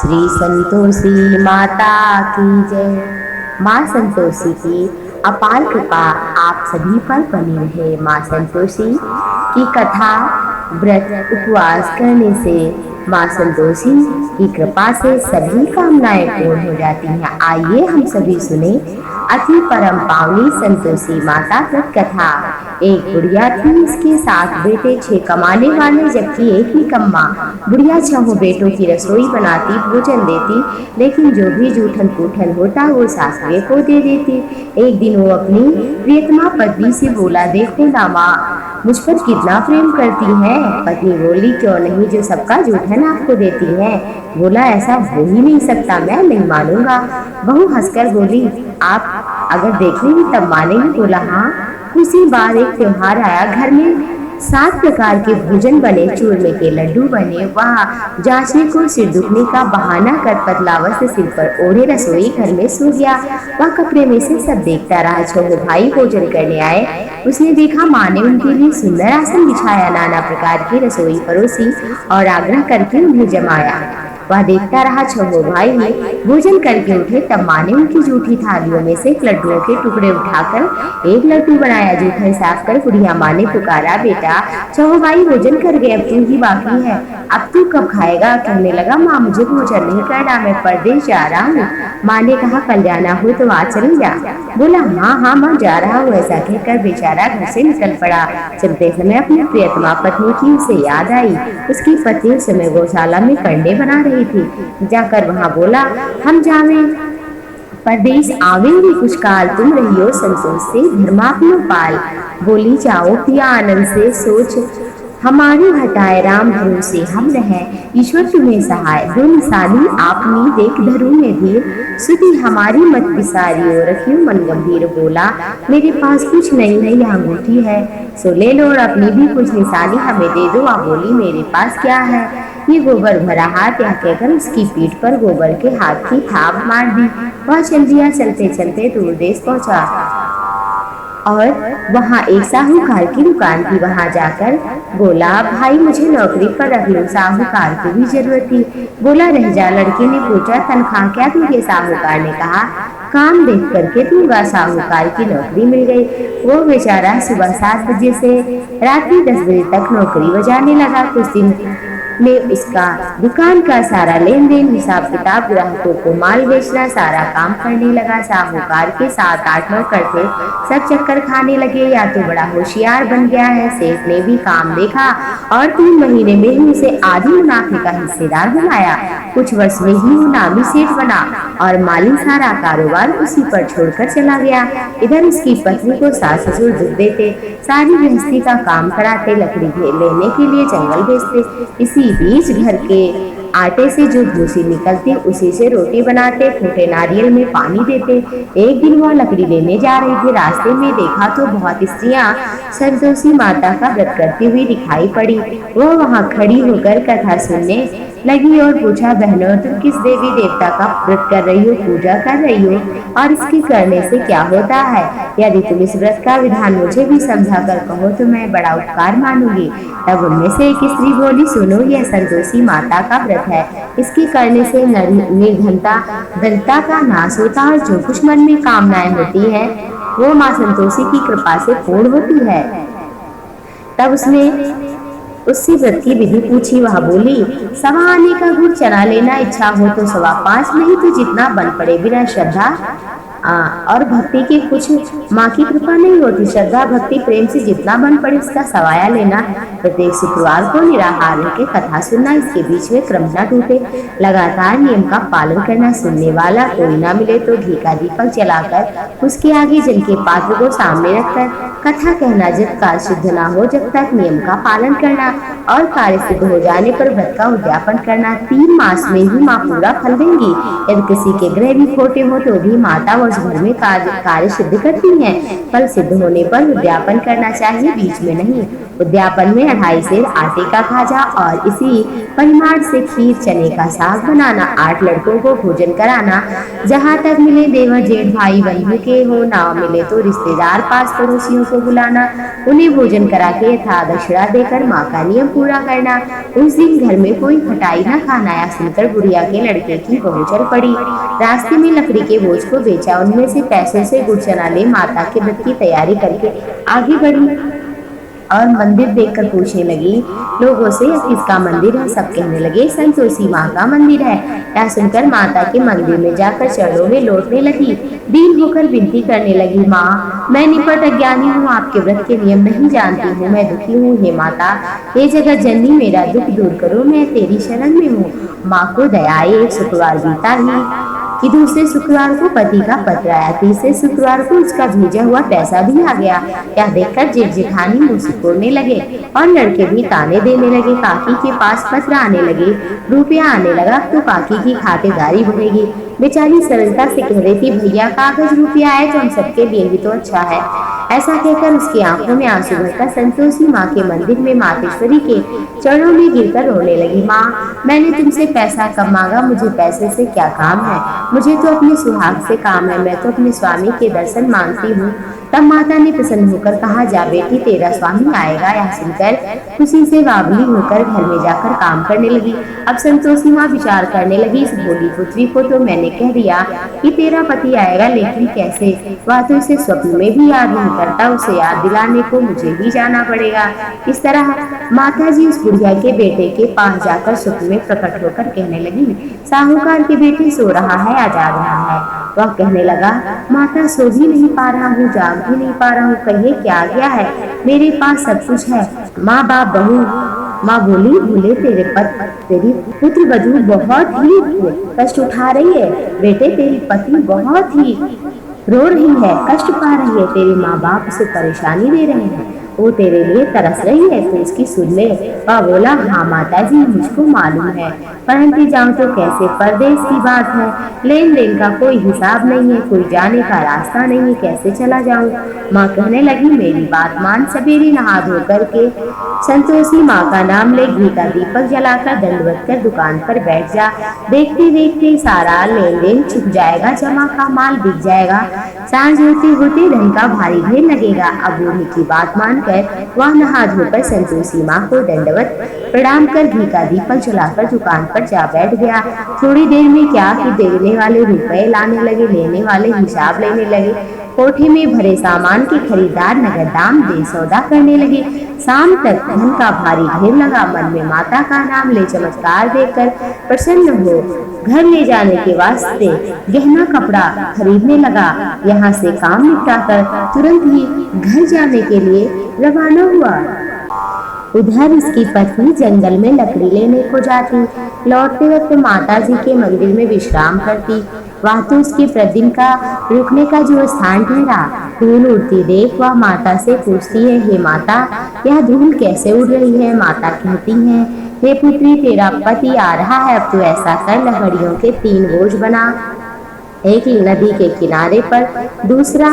श्री संतोषी माता की जय। माँ संतोषी की अपार कृपा आप सभी पर बनी रहे। माँ संतोषी की कथा व्रत उपवास करने से माँ संतोषी की कृपा से सभी कामनाएं पूर्ण हो जाती हैं। आइए हम सभी सुने अति परम पावनी संतोषी माता व्रत कथा। एक बुढ़िया थी, इसके 7 बेटे 6 कमाने वाले, जबकि एक ही कम्मा। बुढ़िया 6 बेटों की रसोई बनाती, भोजन देती, लेकिन जो भी जूठन पूठन होता वो सासवे को दे देती। एक दिन वो अपनी प्रियतमा पत्नी से बोला, देखो ना माँ, मुझ पर कितना प्रेम करती है। पत्नी बोली, क्यों नहीं, जो सबका जूठन आपको देती है। बोला, ऐसा हो ही नहीं सकता, मैं नहीं मानूंगा। बहू हंसकर बोली, आप अगर देखेंगी तब मानेंगी। बोला, हाँ। उसी बार एक त्योहार आया, घर में 7 प्रकार के भोजन बने, चूरमे के लड्डू बने। वह जांचने को सिर दुखने का बहाना कर पतला वस्त्र सिर पर ओढ़े रसोई घर में सो गया। वह कपड़े में से सब देखता रहा। 6 भाई भोजन करने आए। उसने देखा माँ ने उनके लिए सुंदर आसन बिछाया, नाना प्रकार की रसोई परोसी और आग्रह करके उन्हें जमाया। वह देखता रहा। 6 भाई भोजन करके उठे, तब माँ ने उनकी जूठी थालियों में से लड्डुओं के टुकड़े उठाकर एक लड्डू बनाया। जूठन साफ कर बुढ़िया माँ ने पुकारा, बेटा 6 भाई भोजन कर गए, अब तू ही बाकी है, अब तू कब खाएगा। कहने लगा, माँ मुझे भोजन नहीं करना, मैं परदेश जा रहा हूँ। माँ ने कहा, कल जाना हो तो आज चली जा। बोला, हाँ माँ जा रहा हूँ। ऐसा कहकर बेचारा घर से निकल पड़ा। चलते समय अपनी प्रियतमा पत्नी की उसे याद आई। उसकी पत्नी उस समय गौशाला में कंडे बना रही थी। जाकर वहां बोला, हम जावे परदेश आवेंगे कुछ काल, तुम रहियो संतोष से धर्मात्मा पाल। बोली, जाओ पिया आनंद से, सोच हमारी हटाए राम भरोसे हम रहे, ईश्वर तुम्हें सहाय। दो निशानी आपनी देख धरू में धीर, सुधी हमारी मत बिसारियो, रखियो मन गंभीर। बोला, मेरे पास कुछ नहीं है, यह अंगूठी है, सो ले लो और अपनी भी कुछ निशानी हमें दे दो। वह बोली, मेरे पास क्या है, ये गोबर भरा हाथ। यह कहकर उसकी पीठ पर गोबर के हाथ की थाप मार दी। वह चल दिया। चलते चलते दूर देश पहुंचा और वहाँ एक साहूकार की दुकान थी। वहाँ जाकर बोला, भाई मुझे नौकरी पर रख लो। साहूकार को भी जरूरत थी। बोला, रह जा। लड़के ने पूछा, तनख्वाह क्या दोगे। साहूकार ने कहा, काम देख करके दूंगा। साहूकार की नौकरी मिल गई। वो बेचारा सुबह 7 बजे से रात्रि 10 बजे तक नौकरी बजाने लगा। कुछ दिन में उसका दुकान का सारा लेन देन, हिसाब किताब, ग्राहकों को माल बेचना, सारा काम करने लगा। साहूकार के 7-8 नौकर थे, सब चक्कर खाने लगे। या तो बड़ा होशियार बन गया है। सेठ ने भी काम देखा और 3 महीने में ही उसे आधी मुनाफे का हिस्सेदार बनाया। कुछ वर्ष में ही वो नामी सेठ बना और माली सारा कारोबार उसी पर छोड़कर चला गया। इधर उसकी पत्नी को सास ससुर दुख देते, सारी गृहस्थी का काम कराते, लकड़ी लेने के लिए जंगल भेजते। इसी बीच घर के आटे से जो भूसी निकलती उसी से रोटी बनाते, फूटे नारियल में पानी देते। एक दिन वह लकड़ी लेने जा रही थी। रास्ते में देखा तो बहुत स्त्रियां संतोषी माता का व्रत करती हुई दिखाई पड़ी। वह वहां खड़ी होकर कथा सुनने लगी और पूछा, बहनों तुम किस देवी देवता का व्रत कर रही हो, पूजा कर रही हो, और इसके करने से क्या होता है। यदि तुम इस व्रत का विधान मुझे भी समझा कर कहो तो मैं बड़ा उपकार मानूंगी। तब उनमें से एक स्त्री बोली, सुनो, यह संतोषी माता का व्रत है। इसके करने से निर्धनता दरिद्रता का नाश होता है और जो कुछ मन में कामनाएं होती है वो माँ संतोषी की कृपा से पूर्ण होती है। तब उसने उससे व्रत की विधि पूछी। वह बोली, 1.25 आने का गुड़ चना लेना, इच्छा हो तो 5.25, नहीं तो जितना बन पड़े। बिना श्रद्धा और भक्ति के कुछ माँ की कृपा नहीं होती। श्रद्धा भक्ति प्रेम से जितना बन पड़े उसका सवाया लेना। प्रत्येक शुक्रवार को निराहार रहकर कथा सुनना, इसके बीच में क्रम न टूटे। लगातार नियम का पालन करना। सुनने वाला कोई ना मिले तो घी का दीपक जलाकर उसके आगे जल के पात्र को सामने रखकर कथा कहना। जब कार्य सिद्ध न हो जब तक नियम का पालन करना और कार्य सिद्ध हो जाने पर व्रत का उद्यापन करना। 3 मास में ही माँ पूरा फल देंगी। यदि किसी के ग्रह भी खोटे हो तो भी माता व उस घर में कार्य सिद्ध करती हैं। फल सिद्ध होने पर उद्यापन करना चाहिए, बीच में नहीं। उद्यापन में 2.5 सेर आटे का खाजा और इसी परिमाण से खीर, चने का साग बनाना, 8 लड़कों को भोजन कराना, जहाँ तक मिले देवर जेठ भाई बंधु के हो, ना मिले तो रिश्तेदार पास पड़ोसियों को बुलाना, उन्हें भोजन करा के यथा दक्षिणा देकर माँ का नियम पूरा करना। उस दिन घर में कोई खटाई न खाना। या सुनकर बुढ़िया के लड़के की बहू चल पड़ी। रास्ते में लकड़ी के बोझ को बेचा, उनमें से पैसों से गुड़ चना ले माता के व्रत की तैयारी करके आगे बढ़ी और मंदिर देखकर पूछने लगी लोगों से, यह किसका मंदिर है? सब कहने लगे संतोषी माँ का मंदिर है। यह सुनकर माता के मंदिर में जाकर चरणों में लौटने लगी, दीन होकर विनती करने लगी, माँ मैं निपट अज्ञानी हूँ, आपके व्रत के नियम नहीं जानती हूँ, मैं दुखी हूँ। हे माता, हे जगत जननी, मेरा दुख दूर करो, मैं तेरी शरण में हूँ। माँ को दया आई। एक शुक्रवार बीता ही कि दूसरे शुक्रवार को पति का पत्र आया, तीसरे शुक्रवार को उसका भेजा हुआ पैसा भी आ गया। यह देखकर जेठ जेठानी मुंह सिकोड़ने लगे और लड़के भी ताने देने लगे। काकी के पास पत्र आने लगे, रुपया आने लगा तो काकी की खातिरदारी बढ़ेगी। बेचारी सरलता से कह रही थी, भैया कागज रुपया आए तो हम सबके लिए भी तो अच्छा है। ऐसा कहकर उसकी आंखों में आंसू भरकर संतोषी माँ के मंदिर में मातेश्वरी के चरणों में गिरकर रोने लगी। माँ, मैंने तुमसे पैसा कब मांगा? मुझे पैसे से क्या काम है? मुझे तो अपने सुहाग से काम है, मैं तो अपने स्वामी के दर्शन मांगती हूँ। तब माता ने प्रसन्न होकर कहा, जा बेटी, तेरा स्वामी आएगा। यह सुनकर खुशी से बावली होकर घर में जाकर काम करने लगी। अब संतोषी माँ विचार करने लगी, इस भोली पुत्री को तो मैंने कह दिया कि तेरा पति आएगा, लेकिन कैसे? वह तो उसे स्वप्न में भी याद नहीं करता, उसे याद दिलाने को मुझे ही जाना पड़ेगा। इस तरह माता जी उस बुढ़िया के बेटे के पास जाकर स्वप्न में प्रकट होकर कहने लगी, साहूकार के बेटे सो रहा है या जाग रहा है? वह कहने लगा, माता सो भी नहीं पा रहा हूँ, जाग भी नहीं पा रहा हूँ, कहिए क्या गया है? मेरे पास सब कुछ है, माँ बाप बहू। माँ बोली, भूले तेरी पुत्र वधू बहुत ही कष्ट उठा रही है बेटे, तेरी पत्नी बहुत ही रो रही है, कष्ट पा रही है, तेरे माँ बाप उसे परेशानी दे रहे हैं, वो तेरे लिए तरस रही है, तो उसकी सुन ले। वह बोला, हाँ माता जी, मुझको मालूम है, परंतु जाऊं तो कैसे? परदेश की बात है, लेन देन का कोई हिसाब नहीं है, कोई जाने का रास्ता नहीं है, कैसे चला जाऊं? माँ कहने लगी, मेरी बात मान, सवेरे नहा धो करके संतोषी माँ का नाम ले, घी का दीपक जलाकर दंडवत कर दुकान पर बैठ जा। देखते देखते सारा लेन देन छुप जाएगा, जमा का माल बिक जाएगा, सांझ होते होते धन का भारी ढेर लगेगा। अब बूढ़ी की बात मानकर वह नहा धोकर संतोषी माँ को दंडवत प्रणाम कर घी का दीपक जलाकर दुकान पर जा बैठ गया। थोड़ी देर में क्या कि देने वाले रुपए लाने लगे, लेने वाले हिसाब लेने लगे, कोठे में भरे सामान के खरीदार नगद दाम दे सौदा करने लगे। शाम तक धन का भारी ढेर लगा। मन में माता का नाम ले चमत्कार देखकर प्रसन्न हो घर ले जाने के वास्ते गहना कपड़ा खरीदने लगा। यहाँ से काम निपटाकर तुरंत ही घर जाने के लिए रवाना हुआ। उधर इसकी पत्नी जंगल में लकड़ी लेने को जाती, लौटते वक्त माता जी के मंदिर में विश्राम करती। वह तो उसके प्रतिदिन का रुकने का जो स्थान ठहरा। धूल उड़ती देख वह माता से पूछती है, हे माता, यह धूल कैसे उड़ रही है? माता कहती है, हे पुत्री, तेरा पति आ रहा है, अब तू ऐसा कर, लकड़ियों के 3 बोझ बना, एक नदी के किनारे पर, दूसरा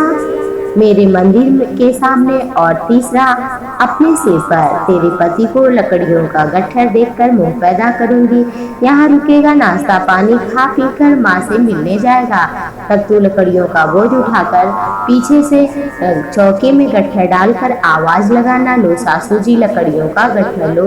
मेरे मंदिर के सामने और तीसरा अपने सिर पर। तेरे पति को लकड़ियों का गट्ठर देखकर मुंह पैदा करूंगी। यहाँ रुकेगा, नाश्ता पानी खा पी कर माँ से मिलने जाएगा। तब तू लकड़ियों का बोझ उठाकर पीछे से चौके में गट्ठर डालकर आवाज लगाना, लो सासू जी लकड़ियों का गट्ठर लो,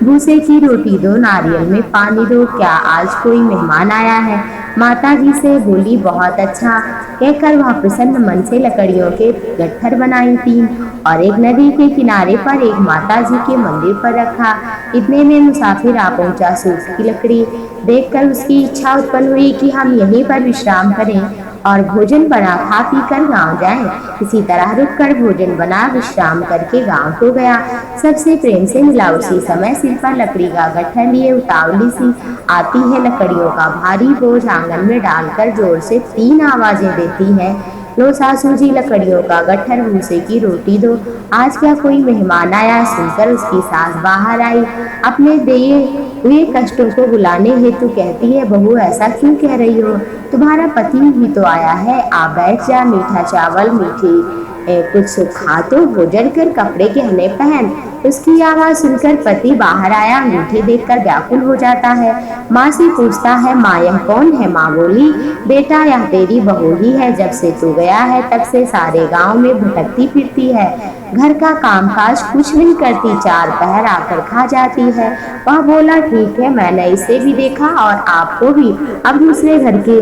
भूसे की रोटी दो, नारियल में पानी दो, क्या आज कोई मेहमान आया है? माता जी से बोली, बहुत अच्छा कहकर वह प्रसन्न मन से लकड़ियों के गट्ठर बनाई 3 और एक नदी के किनारे पर एक माता जी के मंदिर पर रखा। इतने में मुसाफिर आ पहुंचा। सूख की लकड़ी देखकर उसकी इच्छा उत्पन्न हुई कि हम यहीं पर विश्राम करें और भोजन बना खा पी कर गाँव जाएं। इसी तरह रुककर भोजन बना विश्राम करके गाँव को गया। सबसे प्रेम से मिला। उसी समय सिर पर लकड़ी का गट्ठर लिए उतावली सी आती है, लकड़ियों का भारी बोझ आंगन में डालकर जोर से 3 आवाजें देती है, लो सासू जी लकड़ियों का गट्ठर, भूसे की रोटी दो। आज क्या कोई मेहमान आया? सुनकर उसकी सास बाहर आई। अपने दिए हुए कष्टों को बुलाने हेतु कहती है, बहू ऐसा क्यों कह रही हो? तुम्हारा पति भी तो आया है, आप बैठ जा, मीठा चावल मीठी कुछ खा तो भोजन कर, कपड़े गहने पहन। उसकी आवाज सुनकर पति बाहर आया, मीठे देखकर व्याकुल हो जाता है। माँ से पूछता है, माँ यह कौन है? माँ बोली, बेटा यह तेरी बहू ही है, जब से तू गया है तब से सारे गांव में भटकती फिरती है, घर का कामकाज कुछ नहीं करती, चार पहर आकर खा जाती है। वह बोला, ठीक है, मैंने इसे भी देखा और आपको भी। अब दूसरे घर के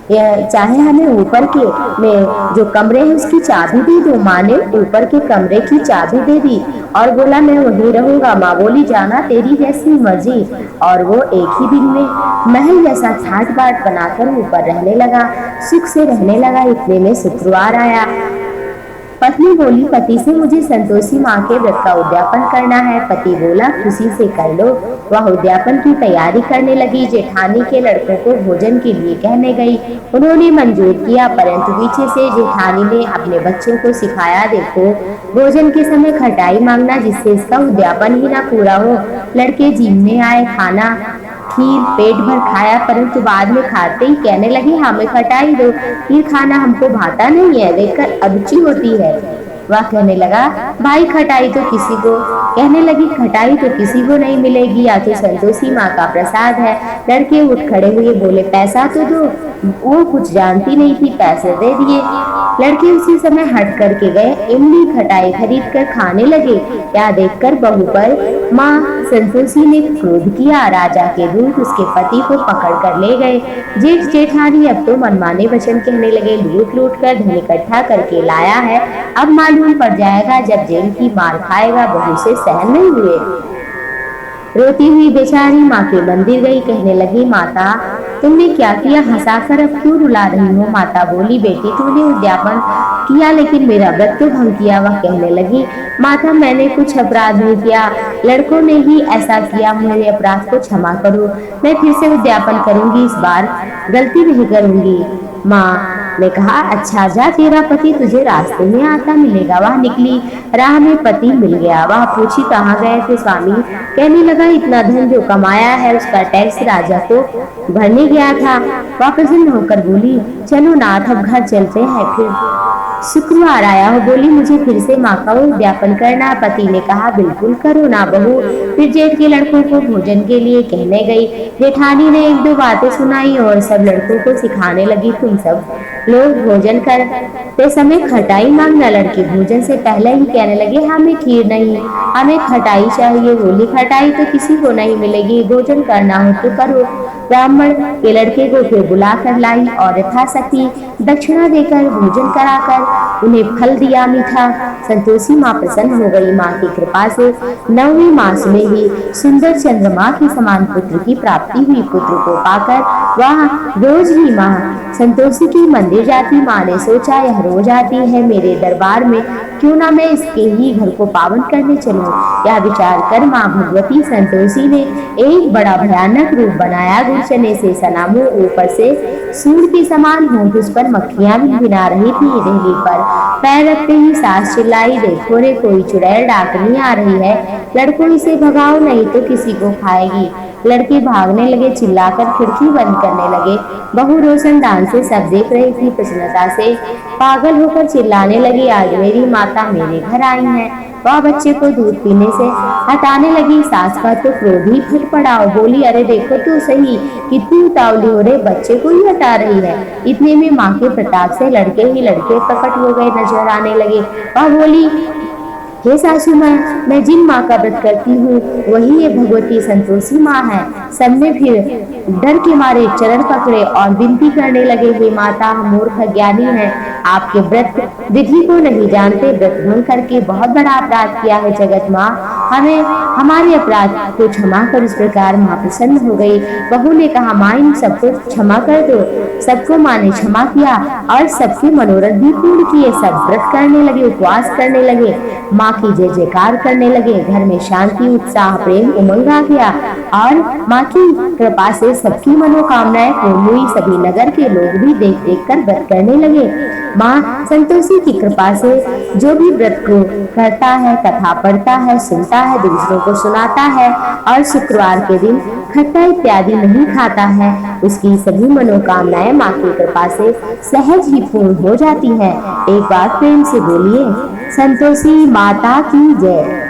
चाहे हमें ऊपर के में जो कमरे हैं उसकी चाबी दे दो। माँ ने ऊपर के कमरे की चाबी दे दी और बोला, मैं वहीं रहूंगा। माँ बोली, जाना तेरी जैसी मर्जी। और वो एक ही दिन में महल जैसा ठाट बाट बनाकर ऊपर रहने लगा, सुख से रहने लगा। इतने में शुक्रवार आया। पत्नी बोली पति से, मुझे संतोषी माँ के व्रत का उद्यापन करना है। पति बोला, खुशी से कर लो। वह उद्यापन की तैयारी करने लगी। जेठानी के लड़कों को भोजन के लिए कहने गई। उन्होंने मंजूर किया, परंतु पीछे से जेठानी ने अपने बच्चों को सिखाया, देखो भोजन के समय खटाई मांगना, जिससे इसका उद्यापन ही ना पूरा हो। लड़के जीमने आए, खाना खीर पेट भर खाया, परंतु बाद में खाते ही कहने लगे, हमें खटाई दो, खीर खाना हमको भाता नहीं है, देखकर अरुचि होती है। वह कहने लगा, भाई खटाई तो किसी को, कहने लगी खटाई तो किसी को नहीं मिलेगी, या तो संतोषी माँ का प्रसाद है। लड़के उठ खड़े हुए, बोले, पैसा तो दो। वो कुछ जानती नहीं थी, पैसे दे दिए। लड़के उसी समय हट करके गए, इमली खटाई खरीद कर खाने लगे। क्या देखकर बहू पर माँ संतोषी ने क्रोध किया। राजा के दूत उसके पति को पकड़ कर ले गए। जेठ जेठानी अब तो मनमाने वचन कहने लगे, लूट लूट कर धन इकट्ठा करके लाया है, अब मालूम पड़ जाएगा, जब जेल की मार खाएगा, बहू से सहन नहीं हुए। रोती हुई बेचारी माँ के मंदिर गई, कहने लगी, माता तुमने क्या किया? हंसाकर अब क्यों रुला रही हो? माता बोली, बेटी तूने उद्यापन किया लेकिन मेरा व्रत तो भंग किया। वह कहने लगी, माता मैंने कुछ अपराध नहीं किया, लड़कों ने ही ऐसा किया, मेरे अपराध को क्षमा करो, मैं फिर से उद्यापन करूंगी, इस बार गलती नहीं करूंगी। माँ ने कहा, अच्छा जा, तेरा पति तुझे रास्ते में आता मिलेगा। वह निकली, राह में पति मिल गया। वह पूछी, कहाँ गए थे स्वामी? कहने लगा, इतना धन जो कमाया है उसका टैक्स राजा को भरने गया था। वह प्रसन्न होकर बोली, चलो नाथ अब घर चलते हैं। फिर शुक्रवार आया हो, बोली, मुझे फिर से माँ का उद्यापन करना। पति ने कहा, बिल्कुल करो ना बहू। फिर जेठ के लड़कों को भोजन के लिए कहने गई। जेठानी ने एक दो बातें सुनाई और सब लड़कों को सिखाने लगी, तुम सब लोग भोजन करते समय खटाई मांगना। लड़के भोजन से पहले ही कहने लगे, हमें खीर नहीं, हमें खटाई चाहिए। बोली, खटाई तो किसी को नहीं मिलेगी, भोजन करना हो तो करो। ब्राह्मण के लड़के को फिर बुला कर लाई और यथाशक्ति दक्षिणा देकर भोजन कराकर उन्हें फल दिया मीठा। संतोषी माँ प्रसन्न हो गई। माँ की कृपा से 9वें मास में ही सुंदर चंद्रमा के समान पुत्र की प्राप्ति हुई। पुत्र को पाकर वह रोज ही माँ संतोषी की मंदिर जाती। माँ ने सोचा, यह रोज आती है मेरे दरबार में, क्यों ना मैं इसके ही घर को पावन करने चलूं। यह विचार कर माँ भगवती संतोषी ने एक बड़ा भयानक रूप बनाया। गुलचने से सना मुंह, ऊपर से सूर के समान होंठ, उस पर मक्खियां भी भिना रही थी। देहली पर पैर रखते ही सास चिल्लाई, देखो रे कोई चुड़ैल डाकनी आ रही है, लड़कों इसे भगाओ नहीं तो किसी को खाएगी। लड़के भागने लगे, चिल्लाकर खिड़की बंद करने लगे। बहू रोशनदान से सब देख रही थी, प्रसन्नता से पागल होकर चिल्लाने लगी, आज मेरी माता मेरे घर आई है। वह बच्चे को दूध पीने से हटाने लगी। सास का तो क्रोध ही फट पड़ा, बोली, अरे देखो तो सही कितनी उतावली हो रही, बच्चे को ही हटा रही है। इतने में माँ के प्रताप से लड़के ही लड़के प्रकट हो गए, नजर आने लगे। वह बोली, हे सासू माँ, मैं जिन माँ का व्रत करती हूँ वही ये भगवती संतोषी माँ है। सबने फिर डर के मारे चरण पकड़े और विनती करने लगे, हे माता, हम मूर्ख ज्ञानी हैं, आपके व्रत विधि को नहीं जानते, व्रत भंग करके बहुत बड़ा अपराध किया है। जगत माँ हमें हमारे अपराध को क्षमा कर। इस प्रकार माँ प्रसन्न हो गई। बहू ने कहा, माँ इन सबको क्षमा कर दो। सबको माँ ने क्षमा किया और सबके मनोरथ भी पूर्ण किए। सब व्रत करने लगे, उपवास करने लगे, माँ की जय जयकार करने लगे। घर में शांति, उत्साह, प्रेम, उमंग आ गया और माँ की कृपा से सबकी मनोकामनाएं पूर्ण हुई। सभी नगर के लोग भी देख देख कर व्रत करने लगे। माँ संतोषी की कृपा से जो भी व्रत को करता है, कथा पढ़ता है, सुनता है, दूसरों को सुनाता है और शुक्रवार के दिन खट्टा इत्यादि नहीं खाता है, उसकी सभी मनोकामनाएं माँ की कृपा से सहज ही पूर्ण हो जाती है। एक बार प्रेम से बोलिए, संतोषी माता की जय।